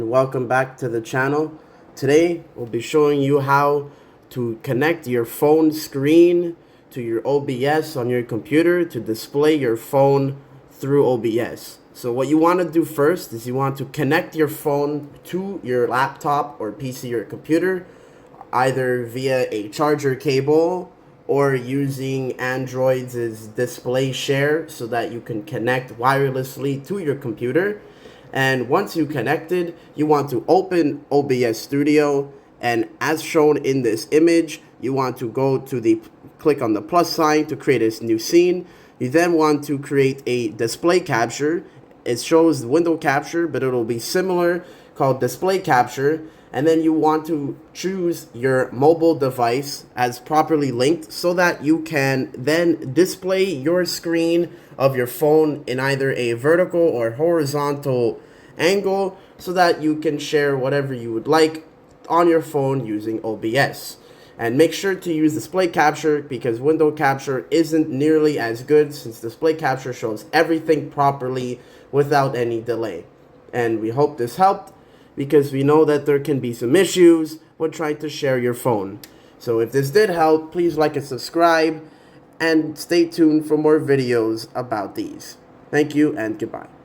and welcome back to the channel. Today we'll be showing you how to connect your phone screen to your OBS on your computer to display your phone through OBS. So what you want to do first is you want to connect your phone to your laptop or PC or computer, either via a charger cable or using Android's display share so that you can connect wirelessly to your computer. And once you connected, you want to open OBS Studio, and as shown in this image, you want to click on the plus sign to create this new scene. You then want to create a display capture. It shows window capture, but it'll be similar, called display capture. And then you want to choose your mobile device as properly linked so that you can then display your screen of your phone in either a vertical or horizontal angle so that you can share whatever you would like on your phone using OBS. And make sure to use display capture because window capture isn't nearly as good, since display capture shows everything properly without any delay. And we hope this helped, because we know that there can be some issues when trying to share your phone. So if this did help, please like and subscribe, and stay tuned for more videos about these. Thank you and goodbye.